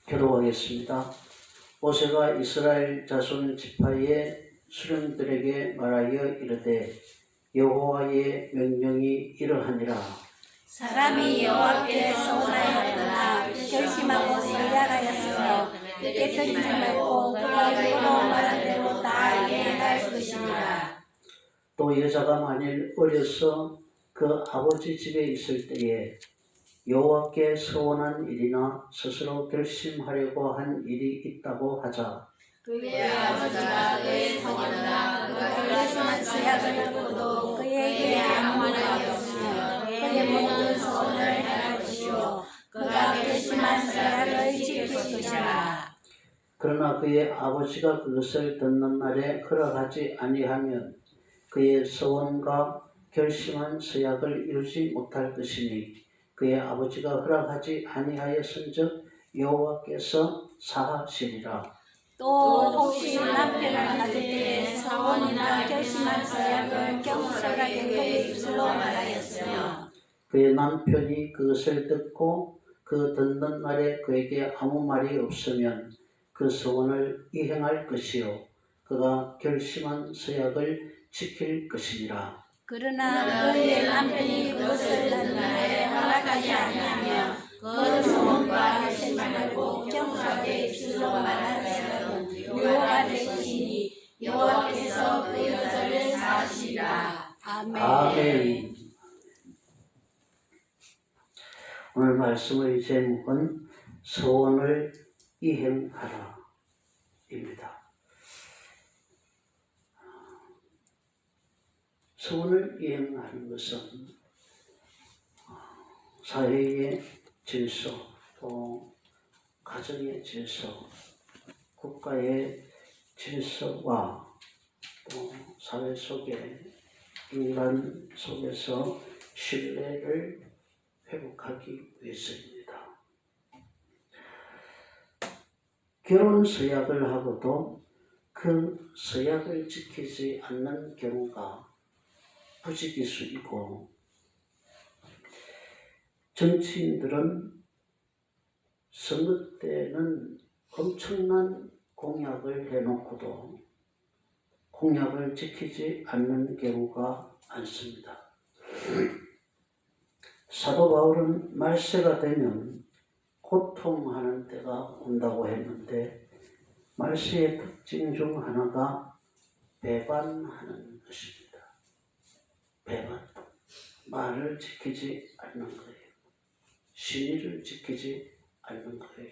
기도하겠습니다. 모세가 이스라엘 자손 지파의 수령들에게 말하여 이르되 여호와의 명령이 이러하니라. 사람이 여호와께 서원하였으나 결심하고 서약하였으며 그렇게 듣지 말고 그가 입으로 말한 대로 다 이행할 것이니라. 또 여자가 만일 어려서 그 아버지 집에 있을 때에 여호와께 서원한 일이나 스스로 결심하려고 한 일이 있다고 하자. 그의 아버지가 그의 서원이나 그가 결심한 서약을 듣고도 그에게 아무 말이 없으며 그의 모든 서원을 행할 것이요 그가 결심한 서약을 지킬 것이라. 그러나 그의 아버지가 그것을 듣는 날에 허락하지 아니하면 그의 서원과 결심한 서약을 이루지 못할 것이니 그의 아버지가 허락하지 아니하였은즉 여호와께서 사하시리라. 또 혹시 남편을 가질 때 서원이나 결심한 서약을 경솔하게 그의 입술로 말하였으며 그의 남편이 그것을 듣고 그 듣는 날에 그에게 아무 말이 없으면 그 서원을 이행할 것이요 그가 결심한 서약을 지킬 것이니라. 그러나 그의 남편이 그것을 듣는 날에 허락하지 아니하며 그 서원과 결심을 말고 경솔하게 입술로 말한 서약은 묘가 될 것이니 여호와께서 그 여자를 사하시리라. 아멘. 오늘 말씀의 제목은 서원을 이행하라 입니다. 서원을 이행하는 것은 사회의 질서, 또 가정의 질서, 국가의 질서와 또 사회 속에 인간 속에서 신뢰를 회복하기 위해서입니다. 결혼 서약을 하고도 그 서약을 지키지 않는 경우가 부지기수이고, 정치인들은 선거 때는 엄청난 공약을 해놓고도 공약을 지키지 않는 경우가 많습니다. 사도 바울은 말세가 되면 고통하는 때가 온다고 했는데 말세의 특징 중 하나가 배반하는 것입니다. 배반. 말을 지키지 않는 거예요. 신의를 지키지 않는 거예요.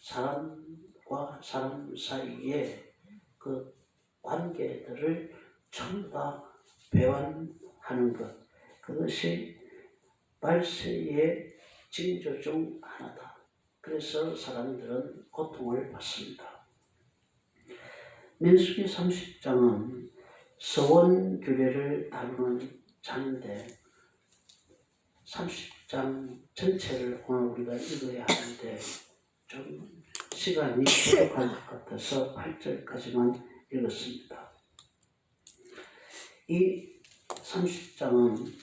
사람과 사람 사이에 그 관계들을 전부 다 배반하는 것. 그것이 말세의 징조 중 하나다. 그래서 사람들은 고통을 받습니다. 민수기 30장은 서원 규례를 다루는 장인데 30장 전체를 오늘 우리가 읽어야 하는데 좀 시간이 부족할 것 같아서 8절까지만 읽었습니다. 이 30장은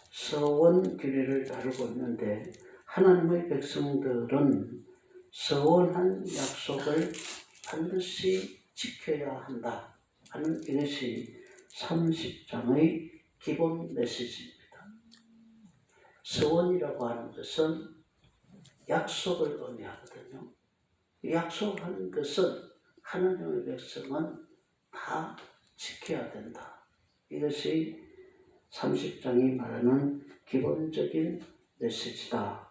서원 규례를 다루고 있는데 하나님의 백성들은 서원한 약속을 반드시 지켜야 한다 하는 이것이 30장의 기본 메시지입니다. 서원이라고 하는 것은 약속을 의미하거든요. 약속하는 것은 하나님의 백성은 다 지켜야 된다. 이것이 30장이 말하는 기본적인 메시지다.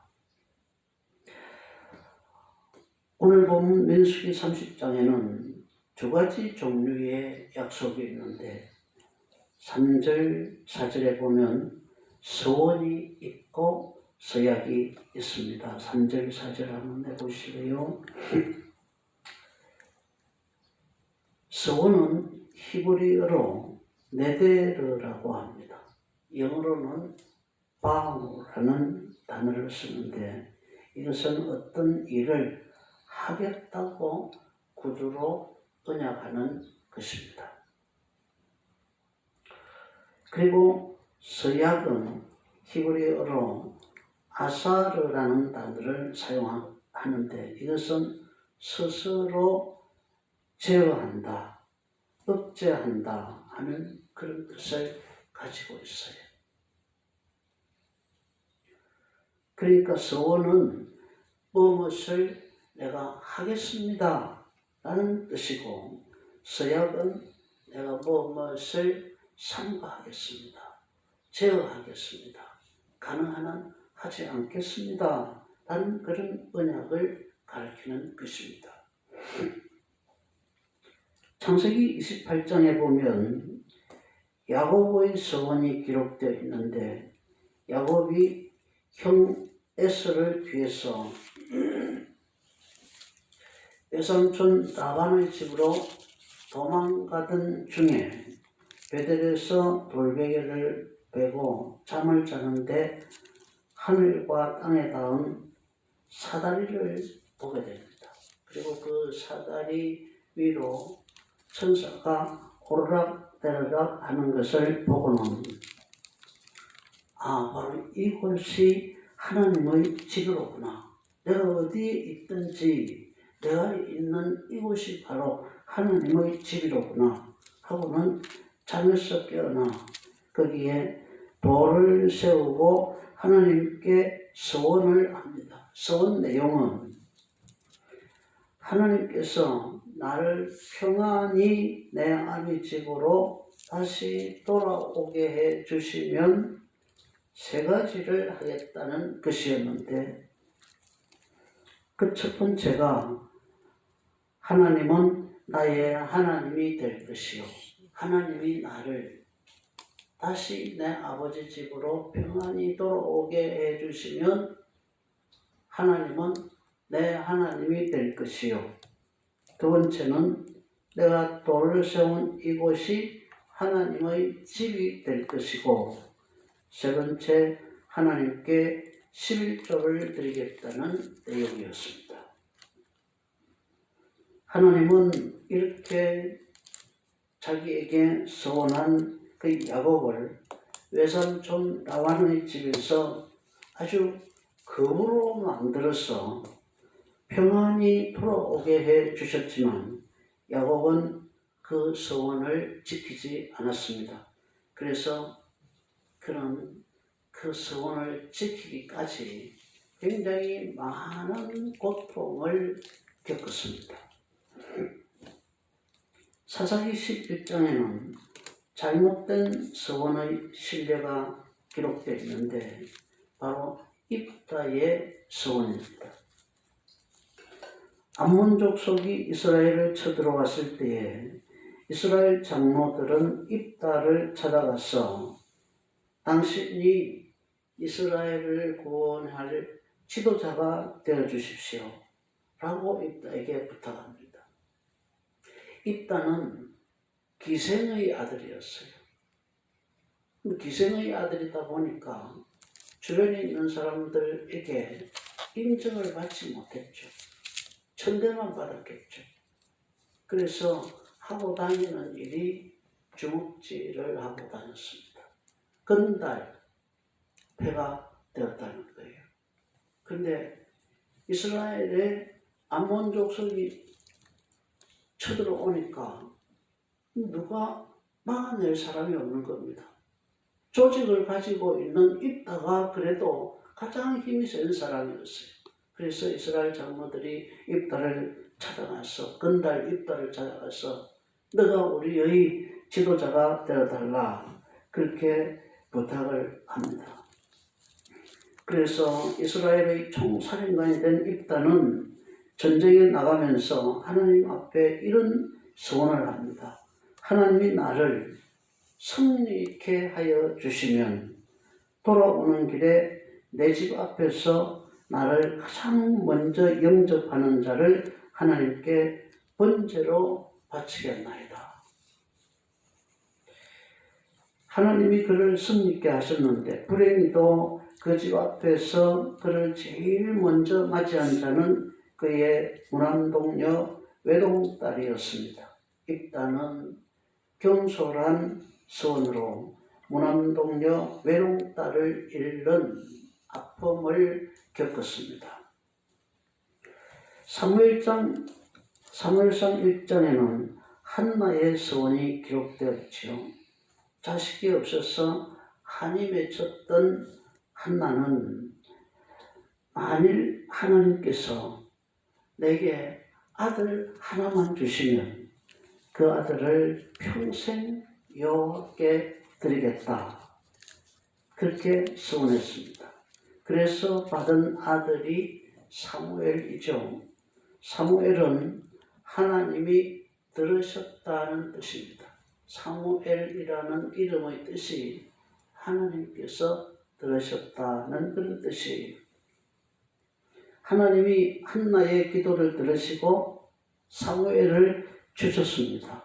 오늘 본 민수기 30장에는 두 가지 종류의 약속이 있는데 3절, 4절에 보면 서원이 있고 서약이 있습니다. 3절, 4절 한번 해보시래요. 서원은 히브리어로 네데르라고 합니다. 영어로는 바우라는 단어를 쓰는데 이것은 어떤 일을 하겠다고 구두로 언약하는 것입니다. 그리고 서약은 히브리어로 아사르라는 단어를 사용하는데 이것은 스스로 제어한다, 억제한다 하는 그런 뜻을 가지고 있어요. 그러니까 서원은 무엇을 내가 하겠습니다 라는 뜻이고, 서약은 내가 무엇을 삼가하겠습니다, 제어하겠습니다, 가능한 한 하지 않겠습니다 라는 그런 언약을 가리키는 것입니다. 창세기 28장에 보면 야곱의 서원이 기록되어 있는데, 야곱이 형 에서를 위해서 외삼촌 라반의 집으로 도망가던 중에 베델에서 돌베개를 베고 잠을 자는데 하늘과 땅에 닿은 사다리를 보게 됩니다. 그리고 그 사다리 위로 천사가 오르락내리락 하는 것을 보고는 바로 이곳이 하나님의 집이로구나. 내가 어디에 있든지 내가 있는 이곳이 바로 하나님의 집이로구나 하고는 잠에서 깨어나 거기에 돌을 세우고 하나님께 서원을 합니다. 서원 내용은 하나님께서 나를 평안히 내 아비 집으로 다시 돌아오게 해 주시면 세 가지를 하겠다는 것이었는데, 그 첫 번째가 하나님은 나의 하나님이 될 것이요, 하나님이 나를 다시 내 아버지 집으로 평안히 돌아오게 해 주시면 하나님은 내 하나님이 될 것이요, 두 번째는 내가 돌을 세운 이곳이 하나님의 집이 될 것이고, 세 번째 하나님께 11조를 드리겠다는 내용이었습니다. 하나님은 이렇게 자기에게 서원한 그 야곱을 외삼촌 라반의 집에서 아주 거부로 만들어서 평안히 돌아오게 해 주셨지만, 야곱은 그 서원을 지키지 않았습니다. 그래서 그런 그 서원을 지키기까지 굉장히 많은 고통을 겪었습니다. 사사기 11장에는 잘못된 서원의 실례가 기록되어 있는데, 바로 입다의 서원입니다. 암몬 족속이 이스라엘을 쳐들어왔을 때에 이스라엘 장로들은 입다를 찾아가서 당신이 이스라엘을 구원할 지도자가 되어 주십시오 라고 입다에게 부탁합니다. 입다는 기생의 아들이었어요. 기생의 아들이다 보니까 주변에 있는 사람들에게 인정을 받지 못했죠. 천대만 받았겠죠. 그래서 하고 다니는 일이 주먹질을 하고 다녔습니다. 건달 패가 되었다는 거예요. 그런데 이스라엘의 암몬 족속이 쳐들어오니까 누가 막아낼 사람이 없는 겁니다. 조직을 가지고 있는 입다가 그래도 가장 힘이 센 사람이었어요. 그래서 이스라엘 장로들이 입다를 찾아가서, 건달 입다를 찾아가서 너가 우리의 지도자가 되어달라 그렇게 부탁을 합니다. 그래서 이스라엘의 총사령관이 된 입다는 전쟁에 나가면서 하나님 앞에 이런 소원을 합니다. 하나님이 나를 승리케 하여 주시면 돌아오는 길에 내 집 앞에서 나를 가장 먼저 영접하는 자를 하나님께 번제로 바치겠나이다. 하나님이 그를 승리케 하셨는데 불행히도 그 집 앞에서 그를 제일 먼저 맞이한 자는 그의 무남동녀 외동딸이었습니다. 입다는 경솔한 소원으로 무남동녀 외동딸을 잃는 아픔을 겪었습니다. 사무엘상 1장에는 한나의 서원이 기록되어 있지요. 자식이 없어서 한이 맺혔던 한나는 만일 하나님께서 내게 아들 하나만 주시면 그 아들을 평생 여호와께 드리겠다. 그렇게 서원했습니다. 그래서 받은 아들이 사무엘이죠. 사무엘은 하나님이 들으셨다는 뜻입니다. 사무엘이라는 이름의 뜻이 하나님께서 들으셨다는 그런 뜻이에요. 하나님이 한나의 기도를 들으시고 사무엘을 주셨습니다.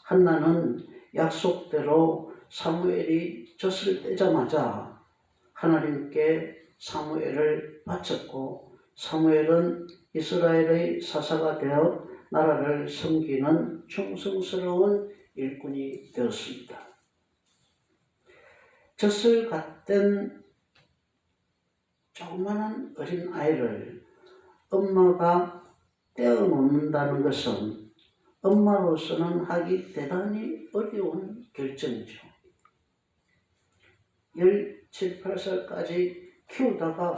한나는 약속대로 사무엘이 젖을 떼자마자 하나님께 사무엘을 바쳤고 사무엘은 이스라엘의 사사가 되어 나라를 섬기는 충성스러운 일꾼이 되었습니다. 젖을 갓된 조그마한 어린 아이를 엄마가 떼어놓는다는 것은 엄마로서는 하기 대단히 어려운 결정이죠. 17, 18살까지 키우다가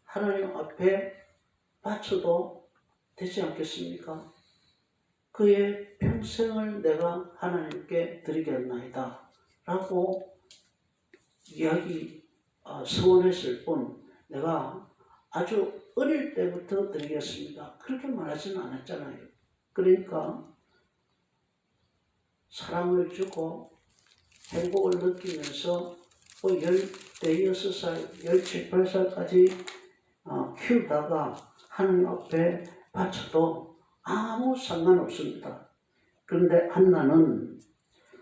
하나님 앞에 바쳐도 되지 않겠습니까? 그의 평생을 내가 하나님께 드리겠나이다 라고 서원했을 뿐 내가 아주 어릴 때부터 드리겠습니다. 그렇게 말하지는 않았잖아요. 그러니까 사랑을 주고 행복을 느끼면서 16살, 17, 18살까지 키우다가 하나님 앞에 바쳐도 아무 상관없습니다. 그런데 한나는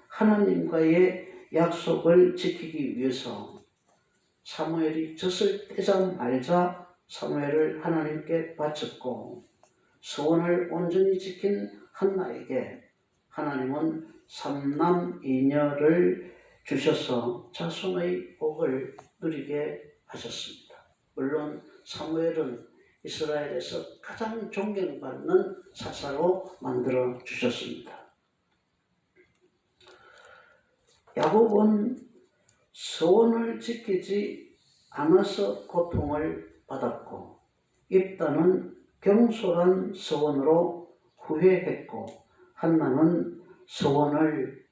하나님과의 약속을 지키기 위해서 사무엘이 젖을 떼자 말자 사무엘을 하나님께 바쳤고 서원을 온전히 지킨 한나에게 하나님은 3남 2녀를 주셔서 자손의 복을 누리게 하셨습니다. 물론 사무엘은 이스라엘에서 가장 존경받는 사사로 만들어 주셨습니다. 야곱은 서원을 지키지 않아서 고통을 받았고 입다는 경솔한 서원으로 후회했고 한나는 서원을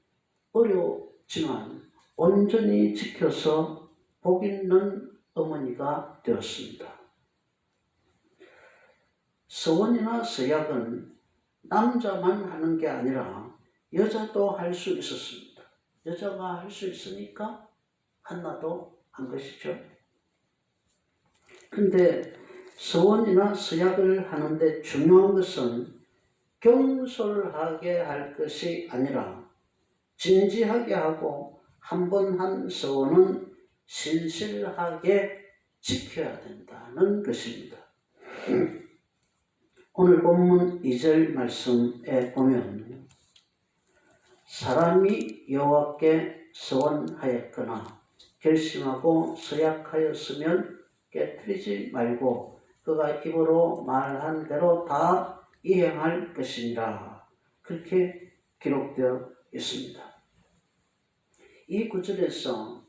어렵지만 온전히 지켜서 복 있는 어머니가 되었습니다. 서원이나 서약은 남자만 하는 게 아니라 여자도 할 수 있었습니다. 여자가 할 수 있으니까 한나도 한 것이죠. 근데 서원이나 서약을 하는데 중요한 것은 경솔하게 할 것이 아니라 진지하게 하고 한 번 한 서원은 신실하게 지켜야 된다는 것입니다. 오늘 본문 2절 말씀에 보면 사람이 여호와께 서원하였거나 결심하고 서약하였으면 깨트리지 말고 그가 입으로 말한 대로 다 이행할 것이니라. 그렇게 기록되어 있습니다. 이 구절에서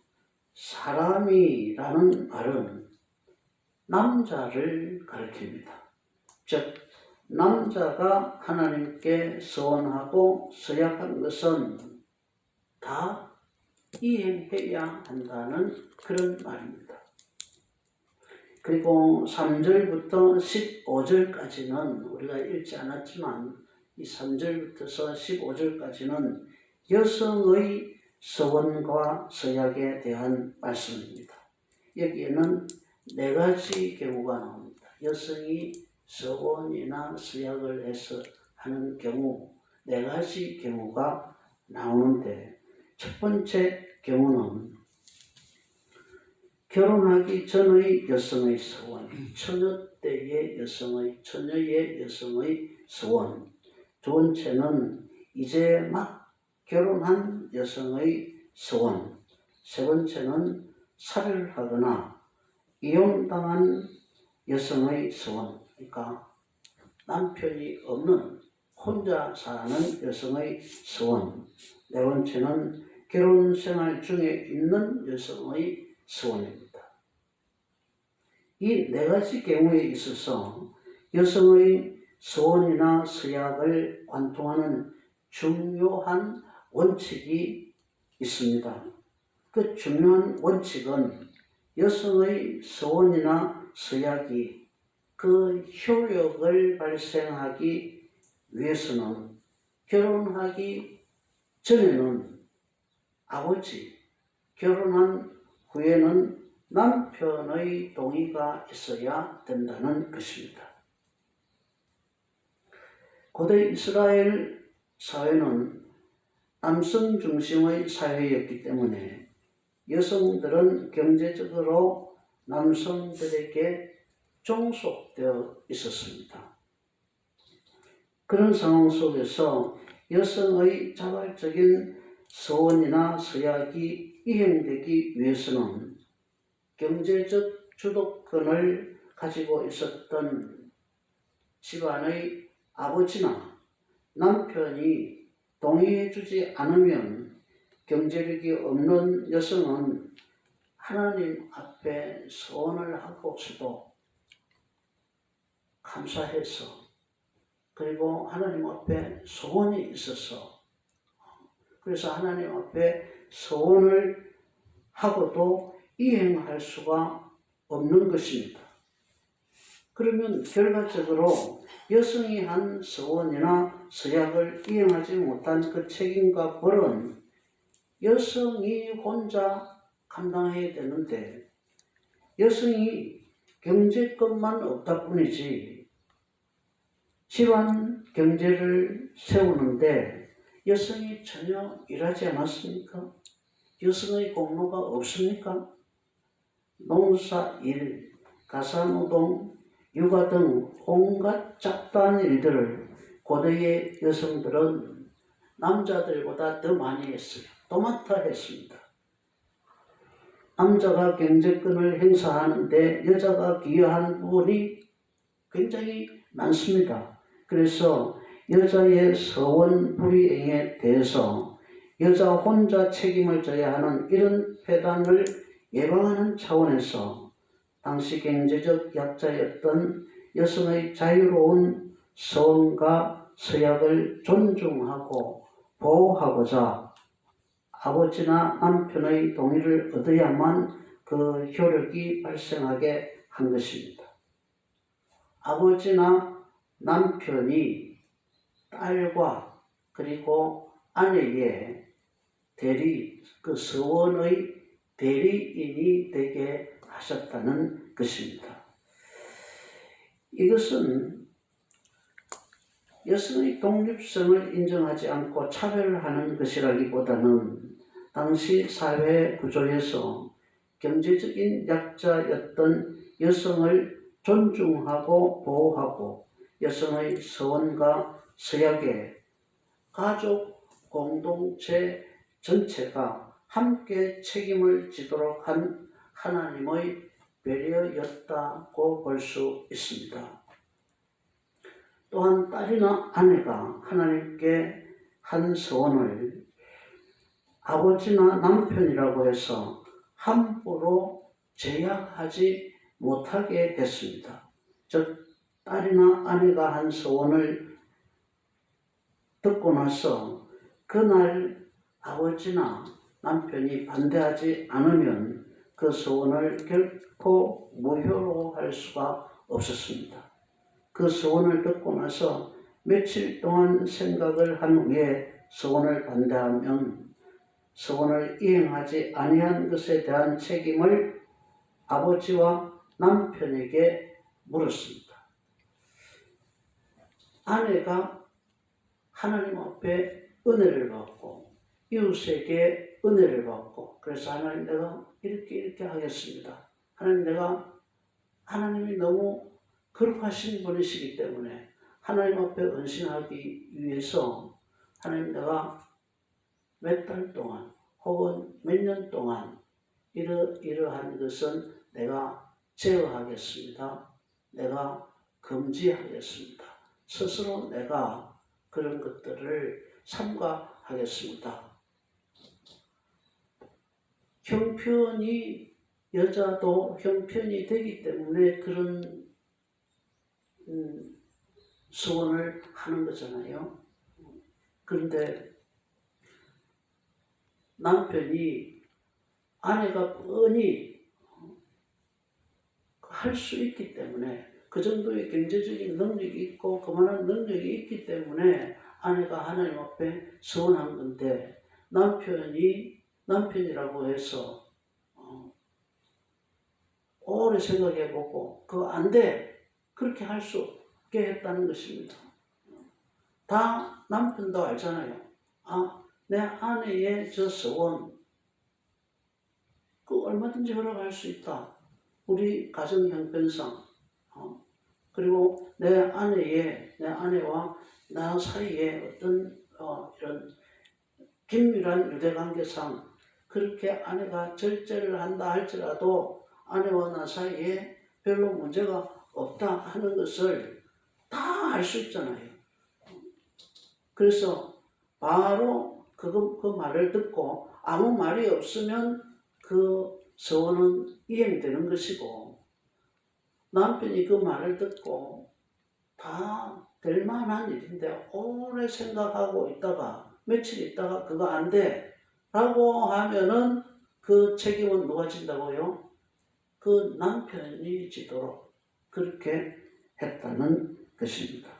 사람이라는 말은 남자를 가리킵니다. 즉 남자가 하나님께 서원하고 서약한 것은 다 이행해야 한다는 그런 말입니다. 그리고 3절부터 15절까지는 우리가 읽지 않았지만 이 3절부터 15절까지는 여성의 서원과 서약에 대한 말씀입니다. 여기에는 4가지 경우가 나옵니다. 여성이 서원이나 서약을 해서 하는 경우 4가지 경우가 나오는데 첫 번째 경우는 결혼하기 전의 여성의 서원, 처녀 때의 처녀의 여성의 서원. 두 번째는 이제 막 결혼한 여성의 서원. 세 번째는 살해하거나 이용당한 여성의 서원. 그러니까 남편이 없는 혼자 사는 여성의 서원, 네 번째는 결혼 생활 중에 있는 여성의 서원입니다. 이 네 가지 경우에 있어서 여성의 서원이나 서약을 관통하는 중요한 원칙이 있습니다. 그 중요한 원칙은 여성의 서원이나 서약이 그 효력을 발생하기 위해서는 결혼하기 전에는 아버지, 결혼한 후에는 남편의 동의가 있어야 된다는 것입니다. 고대 이스라엘 사회는 남성 중심의 사회였기 때문에 여성들은 경제적으로 남성들에게 종속되어 있었습니다. 그런 상황 속에서 여성의 자발적인 서원이나 서약이 이행되기 위해서는 경제적 주도권을 가지고 있었던 집안의 아버지나 남편이 동의해주지 않으면 경제력이 없는 여성은 하나님 앞에 서원을 하고서도 감사해서, 그리고 하나님 앞에 소원이 있어서, 그래서 하나님 앞에 서원을 하고도 이행할 수가 없는 것입니다. 그러면 결과적으로 여성이 한 서원이나 서약을 이행하지 못한 그 책임과 벌은 여성이 혼자 감당해야 되는데, 여성이 경제권만 없다 뿐이지 집안 경제를 세우는데 여성이 전혀 일하지 않았습니까? 여성의 공로가 없습니까? 농사일, 가사노동, 육아 등 온갖 잡다한 일들을 고대의 여성들은 남자들보다 더 많이 했어요. 도맡아 했습니다. 남자가 경제권을 행사하는데 여자가 기여한 부분이 굉장히 많습니다. 그래서 여자의 서원 불이행에 대해서 여자 혼자 책임을 져야 하는 이런 폐단을 예방하는 차원에서 당시 경제적 약자였던 여성의 자유로운 서원과 서약을 존중하고 보호하고자 아버지나 남편의 동의를 얻어야만 그 효력이 발생하게 한 것입니다. 아버지나 남편이 딸과 그리고 아내의 그 서원의 대리인이 되게 하셨다는 것입니다. 이것은 여성의 독립성을 인정하지 않고 차별하는 것이라기보다는 당시 사회 구조에서 경제적인 약자였던 여성을 존중하고 보호하고 여성의 서원과 서약에 가족 공동체 전체가 함께 책임을 지도록 한 하나님의 배려였다고 볼 수 있습니다. 또한 딸이나 아내가 하나님께 한 서원을 아버지나 남편이라고 해서 함부로 제약하지 못하게 했습니다. 즉 딸이나 아내가 한 서원을 듣고 나서 그날 아버지나 남편이 반대하지 않으면 그 서원을 결코 무효로 할 수가 없었습니다. 그 서원을 듣고 나서 며칠 동안 생각을 한 후에 서원을 반대하면 서원을 이행하지 아니한 것에 대한 책임을 아버지와 남편에게 물었습니다. 아내가 하나님 앞에 은혜를 받고 이웃에게 은혜를 받고, 그래서 하나님 내가 이렇게 하겠습니다. 하나님이 너무 거룩하신 분이시기 때문에 하나님 앞에 헌신하기 위해서 하나님 내가 몇 달 동안 혹은 몇 년 동안 이러한 것은 내가 제어하겠습니다. 내가 금지하겠습니다. 스스로 내가 그런 것들을 삼가하겠습니다. 형편이 여자도 형편이 되기 때문에 그런 소원을 하는 거잖아요. 그런데 남편이 아내가 뻔히 할 수 있기 때문에 그 정도의 경제적인 능력이 있고 그만한 능력이 있기 때문에 아내가 하나님 앞에 서원한 건데 남편이라고 해서 오래 생각해보고 그거 안 돼 그렇게 할 수 없게 했다는 것입니다. 다 남편도 알잖아요. 내 아내의 저 서원 그 얼마든지 허락할 수 있다. 우리 가정 형편상 그리고 내 아내와 나 사이에 어떤 이런 긴밀한 유대관계상 그렇게 아내가 절제를 한다 할지라도 아내와 나 사이에 별로 문제가 없다 하는 것을 다 알 수 있잖아요. 그래서 바로 그 말을 듣고 아무 말이 없으면 그 서원은 이행되는 것이고 남편이 그 말을 듣고 다 될 만한 일인데 오래 생각하고 있다가 며칠 있다가 그거 안 돼 라고 하면은 그 책임은 누가 진다고요? 그 남편이 지도록 그렇게 했다는 것입니다.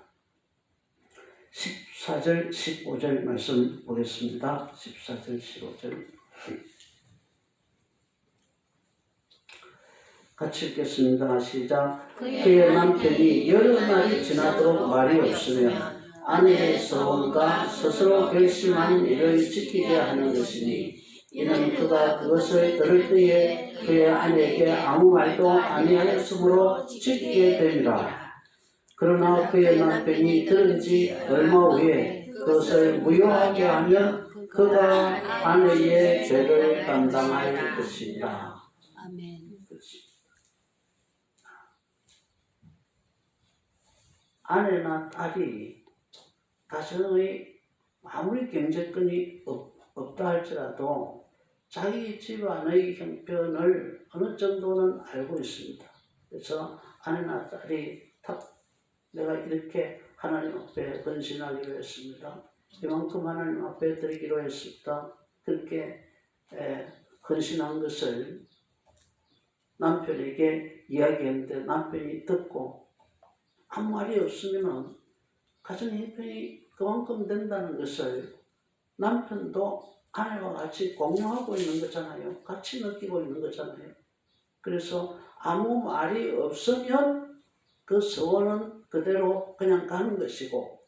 14절 15절 말씀 보겠습니다. 14절 15절 같이 읽겠습니다. 시작. 그의 남편이 여러 날이 지나도록 말이 없으면 아내의 서원과 스스로 결심한 일을 지키게 하는 것이니 이는 그가 그것을 들을 때에 그의 아내에게 아무 말도 아니하였으므로 지키게 됨이라. 그러나 그의 남편이 들은 지 얼마 후에 그것을 무효하게 하면 그가 아내의 죄를 담당할 것이다. 아멘. 아내나 딸이 가정의 아무리 경제권이 없다 할지라도 자기 집안의 형편을 어느 정도는 알고 있습니다. 그래서 아내나 딸이 내가 이렇게 하나님 앞에 헌신하기로 했습니다. 이만큼 하나님 앞에 드리기로 했습니다. 그렇게 헌신한 것을 남편에게 이야기했는데 남편이 듣고 아무 말이 없으면 가정 형편이 그만큼 된다는 것을 남편도 아내와 같이 공유하고 있는 거잖아요. 같이 느끼고 있는 거잖아요. 그래서 아무 말이 없으면 그 서원은 그대로 그냥 가는 것이고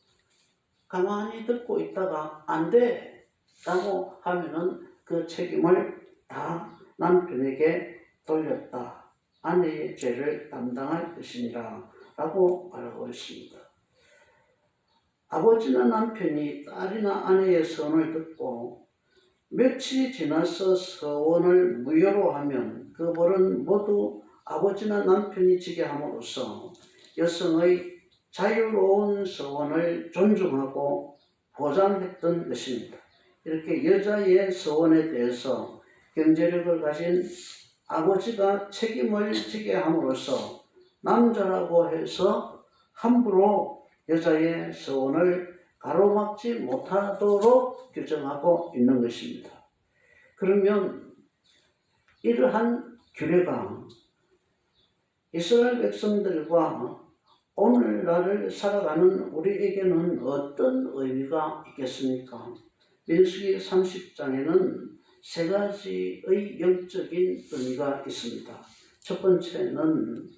가만히 듣고 있다가 안 돼 라고 하면은 그 책임을 다 남편에게 돌렸다. 아내의 죄를 담당할 것이니라 라고 말하고 있습니다. 아버지나 남편이 딸이나 아내의 서원을 듣고 며칠이 지나서 서원을 무효로 하면 그 벌은 모두 아버지나 남편이 지게 함으로써 여성의 자유로운 서원을 존중하고 보장했던 것입니다. 이렇게 여자의 서원에 대해서 경제력을 가진 아버지가 책임을 지게 함으로써 남자라고 해서 함부로 여자의 서원을 가로막지 못하도록 규정하고 있는 것입니다. 그러면 이러한 규례가 이스라엘 백성들과 오늘날을 살아가는 우리에게는 어떤 의미가 있겠습니까? 민수기 30장에는 세 가지의 영적인 의미가 있습니다. 첫 번째는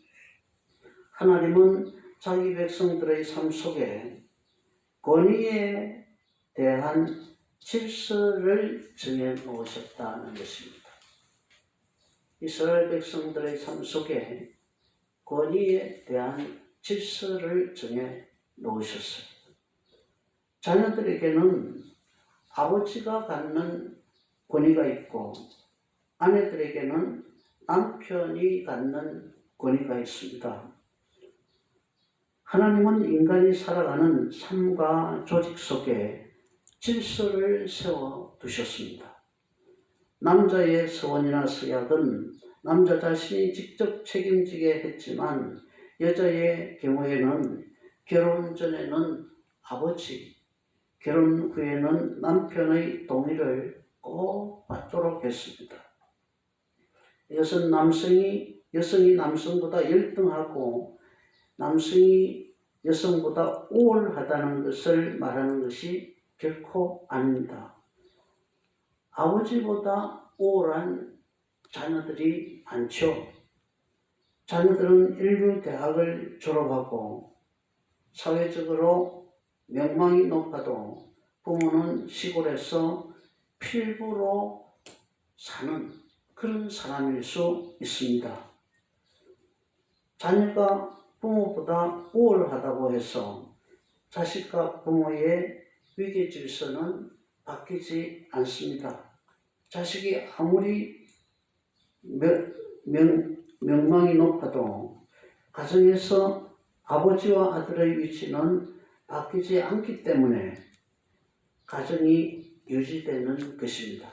하나님은 자기 백성들의 삶 속에 권위에 대한 질서를 정해 놓으셨다는 것입니다. 이스라엘 백성들의 삶 속에 권위에 대한 질서를 정해 놓으셨어요. 자녀들에게는 아버지가 갖는 권위가 있고 아내들에게는 남편이 갖는 권위가 있습니다. 하나님은 인간이 살아가는 삶과 조직 속에 질서를 세워두셨습니다. 남자의 서원이나 서약은 남자 자신이 직접 책임지게 했지만 여자의 경우에는 결혼 전에는 아버지, 결혼 후에는 남편의 동의를 꼭 받도록 했습니다. 이것은 여성이 남성보다 열등하고 남성이 여성보다 우월하다는 것을 말하는 것이 결코 아닙니다. 아버지보다 우월한 자녀들이 많죠. 자녀들은 인류 대학을 졸업하고 사회적으로 명망이 높아도 부모는 시골에서 필부로 사는 그런 사람일 수 있습니다. 자녀가 부모보다 우월하다고 해서 자식과 부모의 위계 질서는 바뀌지 않습니다. 자식이 아무리 명망이 높아도 가정에서 아버지와 아들의 위치는 바뀌지 않기 때문에 가정이 유지되는 것입니다.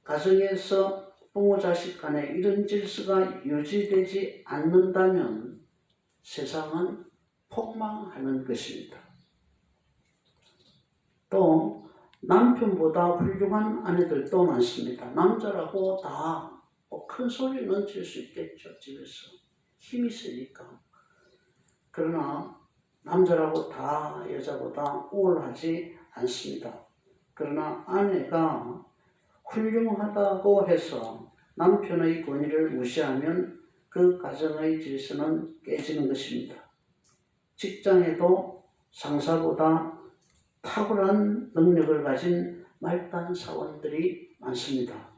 가정에서 부모 자식 간에 이런 질서가 유지되지 않는다면 세상은 폭망하는 것입니다. 또 남편보다 훌륭한 아내들도 많습니다. 남자라고 다 큰 소리는 칠 수 있겠죠. 집에서 힘이 세니까. 그러나 남자라고 다 여자보다 우월하지 않습니다. 그러나 아내가 훌륭하다고 해서 남편의 권위를 무시하면 그 가정의 질서는 깨지는 것입니다. 직장에도 상사보다 탁월한 능력을 가진 말단 사원들이 많습니다.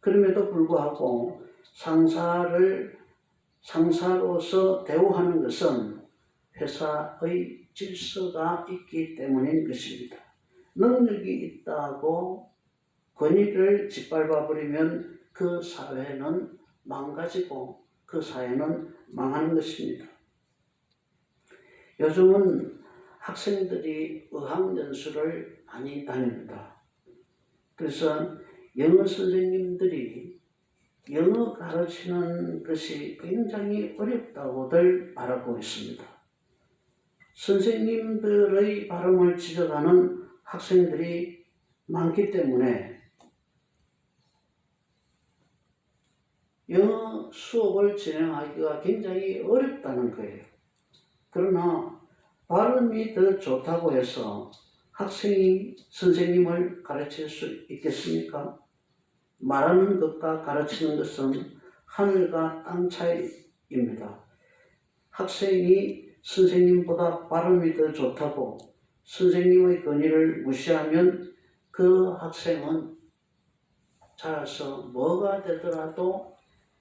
그럼에도 불구하고 상사로서 대우하는 것은 회사의 질서가 있기 때문인 것입니다. 능력이 있다고 권위를 짓밟아버리면 그 사회는 망가지고 그 사회는 망하는 것입니다. 요즘은 학생들이 어학연수를 많이 다닙니다. 그래서 영어 선생님들이 영어 가르치는 것이 굉장히 어렵다고들 말하고 있습니다. 선생님들의 발음을 지적하는 학생들이 많기 때문에 영어 수업을 진행하기가 굉장히 어렵다는 거예요. 그러나 발음이 더 좋다고 해서 학생이 선생님을 가르칠 수 있겠습니까? 말하는 것과 가르치는 것은 하늘과 땅 차이입니다. 학생이 선생님보다 발음이 더 좋다고 선생님의 권위를 무시하면 그 학생은 자라서 뭐가 되더라도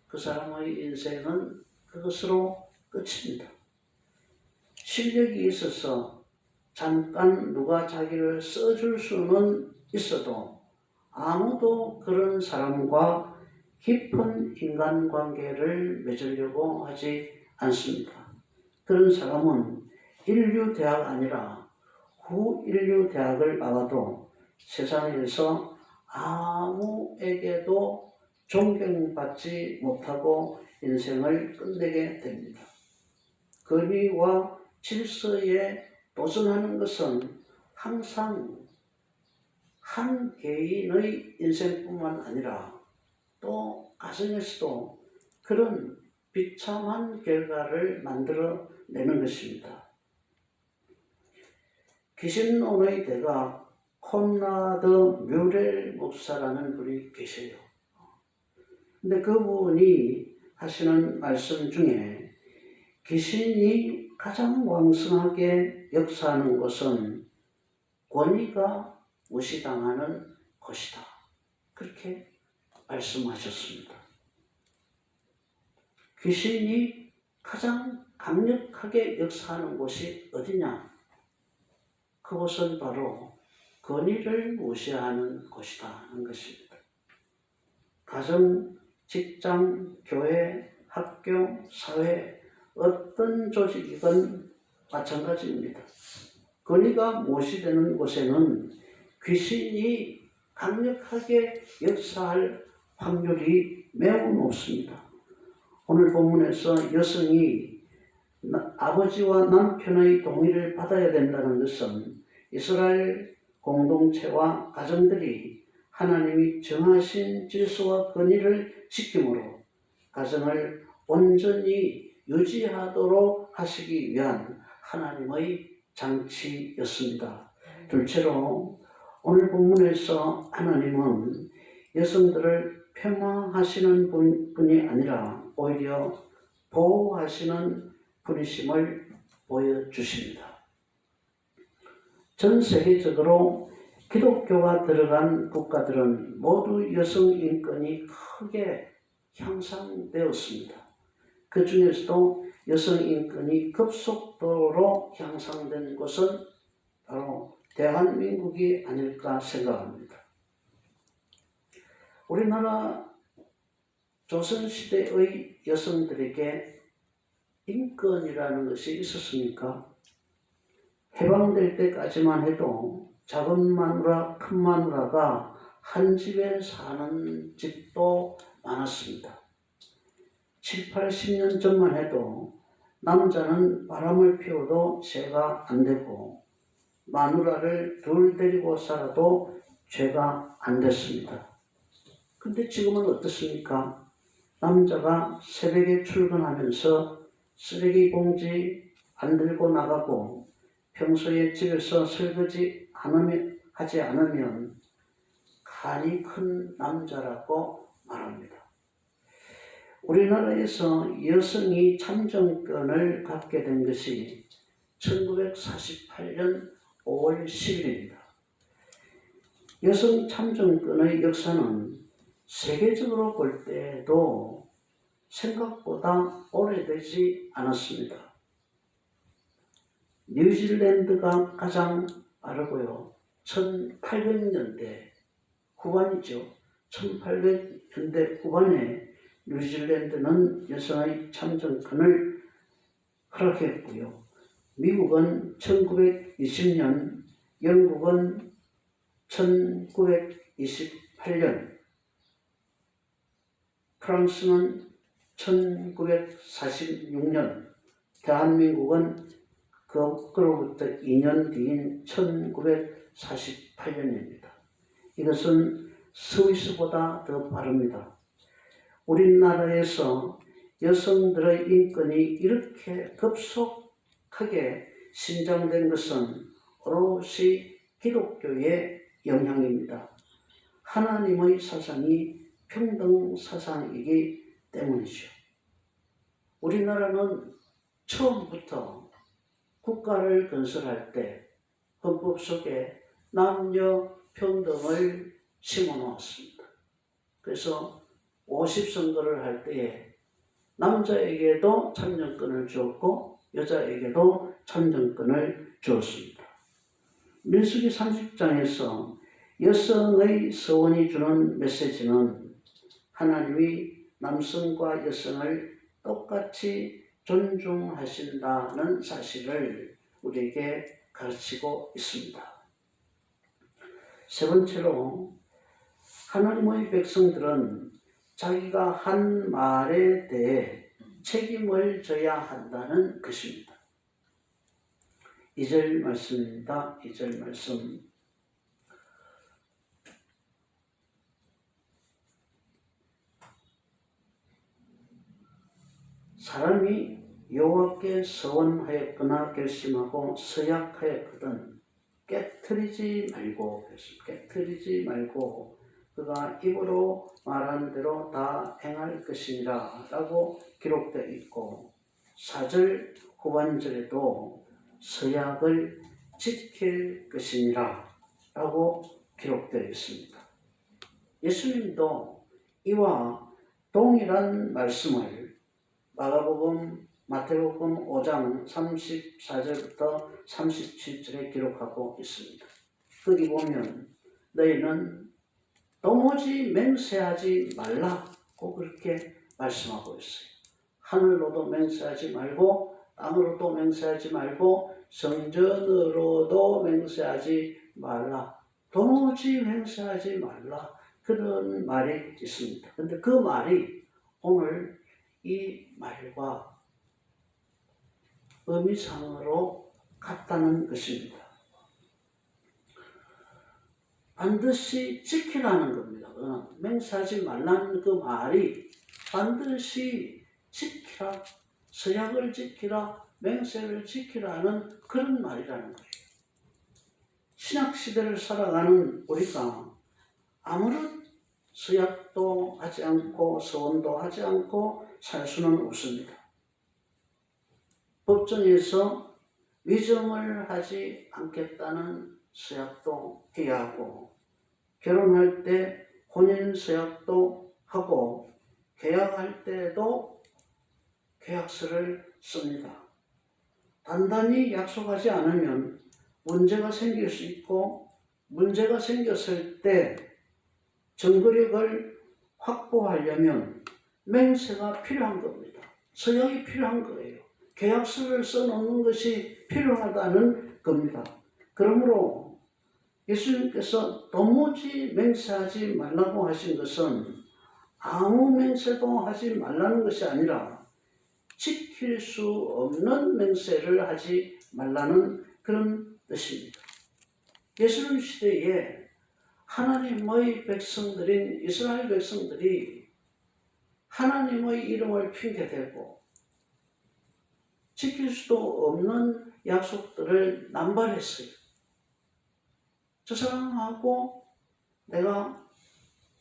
그 사람의 인생은 그것으로 끝입니다. 실력이 있어서 잠깐 누가 자기를 써줄 수는 있어도 아무도 그런 사람과 깊은 인간관계를 맺으려고 하지 않습니다. 그런 사람은 인류대학 아니라 후인류대학을 나와도 세상에서 아무에게도 존경받지 못하고 인생을 끝내게 됩니다. 권위와 질서에 도전하는 것은 항상 한 개인의 인생뿐만 아니라 또 가정에서도 그런 비참한 결과를 만들어내는 것입니다. 귀신론의 대가 콘라드 뮤렐 목사라는 분이 계세요. 근데 그분이 하시는 말씀 중에 귀신이 가장 왕성하게 역사하는 곳은 권위가 무시당하는 곳이다. 그렇게 말씀하셨습니다. 귀신이 가장 강력하게 역사하는 곳이 어디냐? 그곳은 바로 권위를 무시하는 곳이다 하는 것입니다. 가정, 직장, 교회, 학교, 사회 어떤 조직이건 마찬가지입니다. 권위가 무시되는 곳에는 귀신이 강력하게 역사할 확률이 매우 높습니다. 오늘 본문에서 여성이 아버지와 남편의 동의를 받아야 된다는 것은 이스라엘 공동체와 가정들이 하나님이 정하신 질서와 권위를 지킴으로 가정을 온전히 유지하도록 하시기 위한 하나님의 장치였습니다. 둘째로 오늘 본문에서 하나님은 여성들을 폄하하시는 분이 아니라 오히려 보호하시는 분이심을 보여주십니다. 전 세계적으로 기독교가 들어간 국가들은 모두 여성 인권이 크게 향상되었습니다. 그 중에서도 여성 인권이 급속도로 향상된 곳은 바로 대한민국이 아닐까 생각합니다. 우리나라 조선시대의 여성들에게 인권이라는 것이 있었습니까? 해방될 때까지만 해도 작은 마누라, 큰 마누라가 한 집에 사는 집도 많았습니다. 7, 80년 전만 해도 남자는 바람을 피워도 죄가 안 되고 마누라를 둘 데리고 살아도 죄가 안 됐습니다. 근데 지금은 어떻습니까? 남자가 새벽에 출근하면서 쓰레기 봉지 안 들고 나가고 평소에 집에서 설거지 하지 않으면 간이 큰 남자라고 말합니다. 우리나라에서 여성이 참정권을 갖게 된 것이 1948년 5월 10일입니다. 여성 참정권의 역사는 세계적으로 볼 때도 생각보다 오래되지 않았습니다. 뉴질랜드가 가장 빠르고요. 1800년대 후반이죠. 1800년대 후반에 뉴질랜드는 여성의 참정권을 허락했고요. 미국은 1920년, 영국은 1928년, 프랑스는 1946년, 대한민국은 그로부터 2년 뒤인 1948년입니다. 이것은 스위스보다 더 빠릅니다. 우리나라에서 여성들의 인권이 이렇게 급속하게 신장된 것은 오롯이 기독교의 영향입니다. 하나님의 사상이 평등 사상이기 때문이죠. 우리나라는 처음부터 국가를 건설할 때 헌법 속에 남녀 평등을 심어 놓았습니다. 그래서 50선거를 할 때에 남자에게도 참정권을 주었고 여자에게도 참정권을 주었습니다. 민수기 30장에서 여성의 서원이 주는 메시지는 하나님이 남성과 여성을 똑같이 존중하신다는 사실을 우리에게 가르치고 있습니다. 세 번째로 하나님의 백성들은 자기가 한 말에 대해 책임을 져야 한다는 것입니다. 2절 말씀입니다. 2절 말씀. 사람이 여호와께 서원하였거나 결심하고 서약하였거든 깨트리지 말고 그가 입으로 말한 대로 다 행할 것이니라 라고 기록되어 있고 4절 후반절에도 서약을 지킬 것이니라 라고 기록되어 있습니다. 예수님도 이와 동일한 말씀을 마가복음, 마태복음 5장 34절부터 37절에 기록하고 있습니다. 거기 보면 너희는 도무지 맹세하지 말라고 그렇게 말씀하고 있어요. 하늘로도 맹세하지 말고 땅으로도 맹세하지 말고 성전으로도 맹세하지 말라. 도무지 맹세하지 말라. 그런 말이 있습니다. 근데 그 말이 오늘 이 말과 의미상으로 같다는 것입니다. 반드시 지키라는 겁니다. 맹세하지 말라는 그 말이 반드시 지키라, 서약을 지키라, 맹세를 지키라는 그런 말이라는 거예요. 신약시대를 살아가는 우리가 아무런 서약도 하지 않고 서원도 하지 않고 살 수는 없습니다. 법정에서 위정을 하지 않겠다는 서약도 해야 하고, 결혼할 때 혼인 서약도 하고, 계약할 때도 계약서를 씁니다. 단단히 약속하지 않으면 문제가 생길 수 있고, 문제가 생겼을 때 증거력을 확보하려면 맹세가 필요한 겁니다. 서약이 필요한 거예요. 계약서를 써놓는 것이 필요하다는 겁니다. 그러므로 예수님께서 도무지 맹세하지 말라고 하신 것은 아무 맹세도 하지 말라는 것이 아니라 지킬 수 없는 맹세를 하지 말라는 그런 뜻입니다. 예수님 시대에 하나님의 백성들인 이스라엘 백성들이 하나님의 이름을 핑계대고 지킬 수도 없는 약속들을 남발했어요. 저 사람하고 내가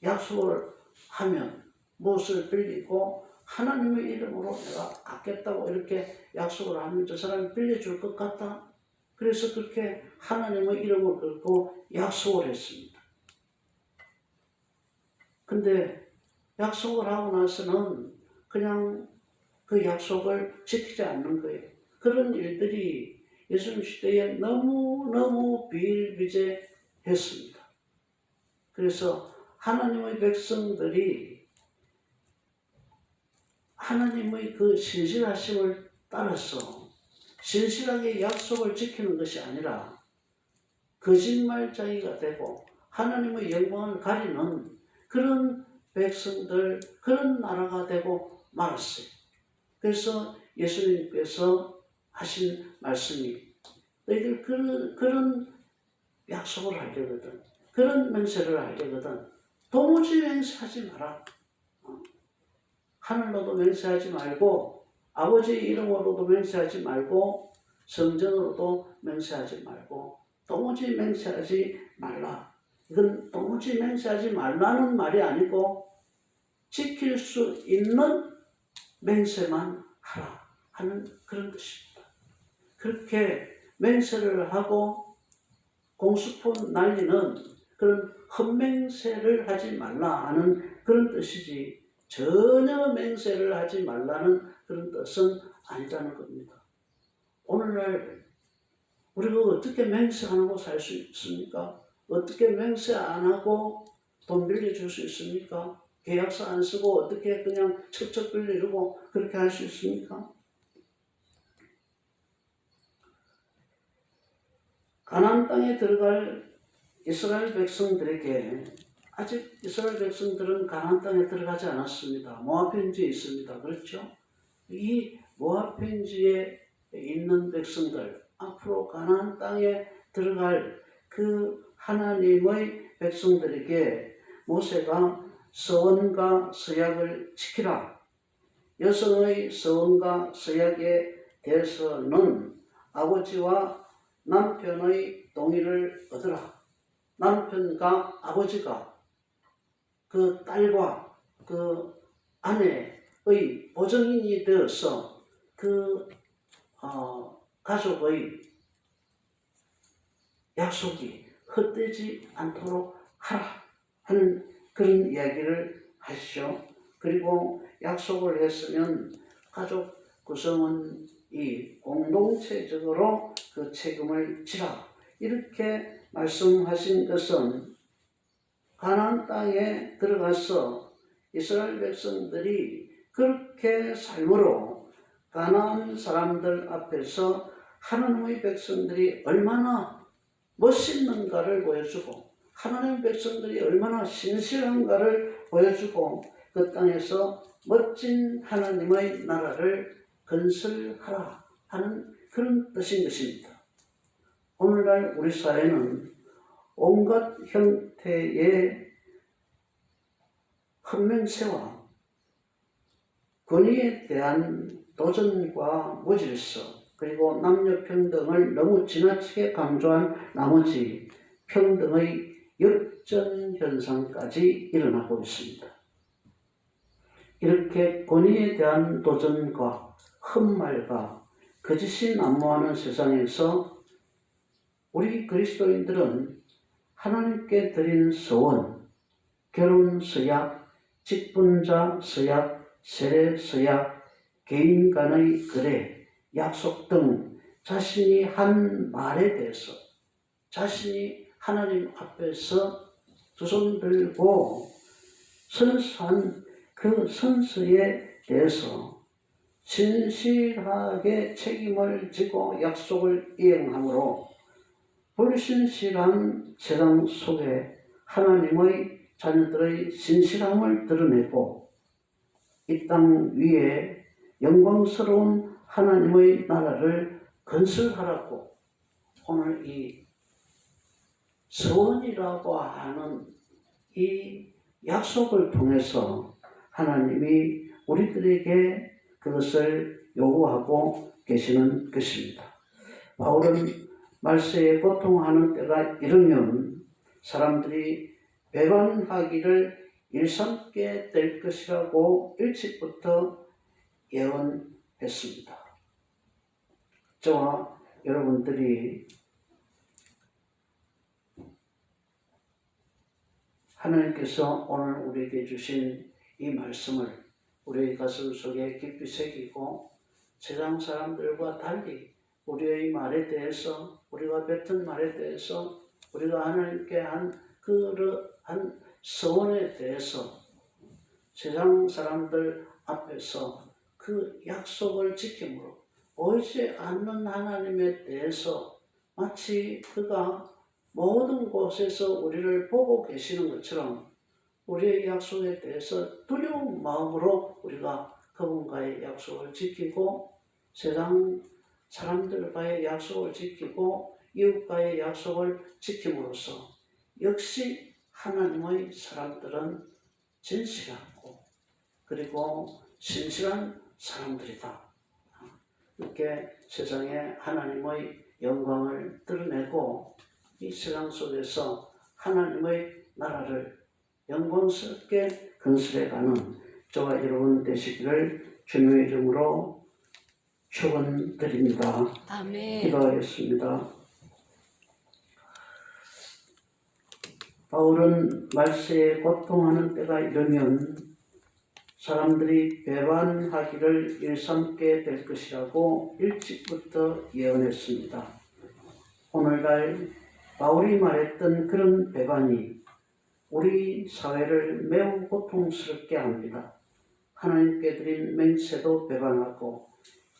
약속을 하면 무엇을 빌리고 하나님의 이름으로 내가 갚겠다고 이렇게 약속을 하면 저 사람이 빌려줄 것 같다. 그래서 그렇게 하나님의 이름을 걸고 약속을 했습니다. 근데 약속을 하고 나서는 그냥 그 약속을 지키지 않는 거예요. 그런 일들이 예수님 시대에 너무너무 비일비재했습니다. 그래서 하나님의 백성들이 하나님의 그 신실하심을 따라서 신실하게 약속을 지키는 것이 아니라 거짓말쟁이가 되고 하나님의 영광을 가리는 그런 백성들, 그런 나라가 되고 말았어요. 그래서 예수님께서 하신 말씀이 너희들 그런 약속을 하려거든, 그런 맹세를 하려거든 도무지 맹세하지 마라. 하늘로도 맹세하지 말고 아버지 이름으로도 맹세하지 말고 성전으로도 맹세하지 말고 도무지 맹세하지 말라. 이건 도무지 맹세하지 말라는 말이 아니고 지킬 수 있는 맹세만 하라 하는 그런 뜻입니다. 그렇게 맹세를 하고 공수폰 날리는 그런 헛맹세를 하지 말라 하는 그런 뜻이지 전혀 맹세를 하지 말라는 그런 뜻은 아니라는 겁니다. 오늘날 우리가 어떻게 맹세 안 하고 살 수 있습니까? 어떻게 맹세 안 하고 돈 빌려줄 수 있습니까? 계약서 안 쓰고 어떻게 그냥 척척 빌려주고 그렇게 할 수 있습니까? 가나안 땅에 들어갈 이스라엘 백성들에게 아직 이스라엘 백성들은 가나안 땅에 들어가지 않았습니다. 모압 편지에 있습니다. 그렇죠? 이 모압 편지에 있는 백성들, 앞으로 가나안 땅에 들어갈 그 하나님의 백성들에게 모세가 서원과 서약을 지키라. 여성의 서원과 서약에 대해서는 아버지와 남편의 동의를 얻으라. 남편과 아버지가 그 딸과 그 아내의 보증인이 되어서 그 가족의 약속이 헛되지 않도록 하라 하는 그런 이야기를 하시죠. 그리고 약속을 했으면 가족 구성은 이 공동체적으로 그 책임을 지라 이렇게 말씀하신 것은 가나안 땅에 들어가서 이스라엘 백성들이 그렇게 삶으로 가나안 사람들 앞에서 하나님의 백성들이 얼마나 멋있는가를 보여주고 하나님의 백성들이 얼마나 신실한가를 보여주고 그 땅에서 멋진 하나님의 나라를 건설하라 하는 그런 뜻인 것입니다. 오늘날 우리 사회는 온갖 형태의 헌명세와 권위에 대한 도전과 무질서 그리고 남녀평등을 너무 지나치게 강조한 나머지 평등의 역전 현상까지 일어나고 있습니다. 이렇게 권위에 대한 도전과 헛말과 거짓이 난무하는 세상에서 우리 그리스도인들은 하나님께 드린 서원, 결혼 서약, 직분자 서약, 세례 서약, 개인 간의 거래, 약속 등 자신이 한 말에 대해서 자신이 하나님 앞에서 두 손 들고 선서한 그 선서에 대해서 진실하게 책임을 지고 약속을 이행함으로 불신실한 세상 속에 하나님의 자녀들의 신실함을 드러내고 이 땅 위에 영광스러운 하나님의 나라를 건설하라고 오늘 이 서원이라고 하는 이 약속을 통해서 하나님이 우리들에게 그것을 요구하고 계시는 것입니다. 바울은 말세에 고통하는 때가 이르면 사람들이 배반하기를 일삼게 될 것이라고 일찍부터 예언했습니다. 저와 여러분들이 하나님께서 오늘 우리에게 주신 이 말씀을 우리의 가슴 속에 깊이 새기고 세상 사람들과 달리 우리의 말에 대해서 우리가 뱉은 말에 대해서 우리가 하나님께 한 그러한 서원에 대해서 세상 사람들 앞에서 그 약속을 지킴으로 보이지 않는 하나님에 대해서 마치 그가 모든 곳에서 우리를 보고 계시는 것처럼 우리의 약속에 대해서 두려운 마음으로 우리가 그분과의 약속을 지키고 세상 사람들과의 약속을 지키고 이웃과의 약속을 지킴으로써 역시 하나님의 사람들은 진실하고 그리고 신실한 사람들이다. 이렇게 세상에 하나님의 영광을 드러내고 이 세상 속에서 하나님의 나라를 영광스럽게 건설해가는 저와 여러분 되시기를 주님의 이름으로 축원드립니다. 아멘. 기도하겠습니다. 바울은 말세에 고통하는 때가 이르면 사람들이 배반하기를 일삼게 될 것이라고 일찍부터 예언했습니다. 오늘날 바울이 말했던 그런 배반이 우리 사회를 매우 고통스럽게 합니다. 하나님께 드린 맹세도 배반하고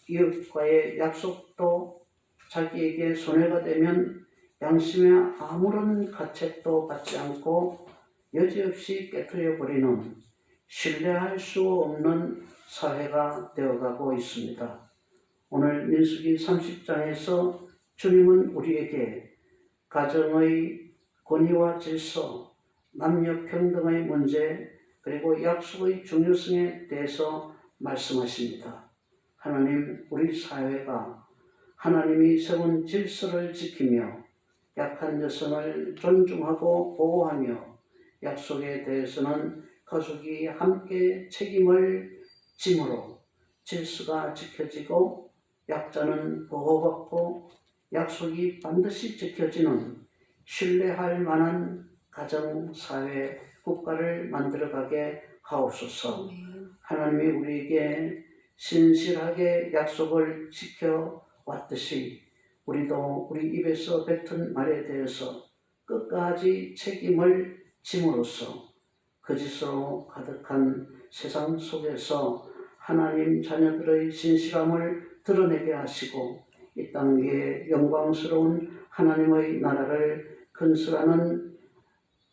이웃과의 약속도 자기에게 손해가 되면 양심에 아무런 가책도 받지 않고 여지없이 깨트려버리는 신뢰할 수 없는 사회가 되어가고 있습니다. 오늘 민수기 30장에서 주님은 우리에게 가정의 권위와 질서, 남녀 평등의 문제, 그리고 약속의 중요성에 대해서 말씀하십니다. 하나님, 우리 사회가 하나님이 세운 질서를 지키며 약한 여성을 존중하고 보호하며 약속에 대해서는 가족이 함께 책임을 짐으로 질서가 지켜지고 약자는 보호받고 약속이 반드시 지켜지는 신뢰할 만한 가정, 사회, 국가를 만들어가게 하옵소서. 하나님이 우리에게 신실하게 약속을 지켜왔듯이 우리도 우리 입에서 뱉은 말에 대해서 끝까지 책임을 짐으로써 거짓으로 가득한 세상 속에서 하나님 자녀들의 신실함을 드러내게 하시고 이 땅 위에 영광스러운 하나님의 나라를 건설하는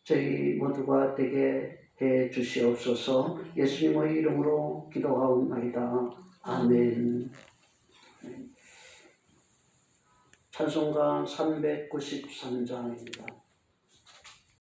저희 모두가 되게 해 주시옵소서. 예수님의 이름으로 기도하옵나이다. 아멘. 찬송가 393장입니다.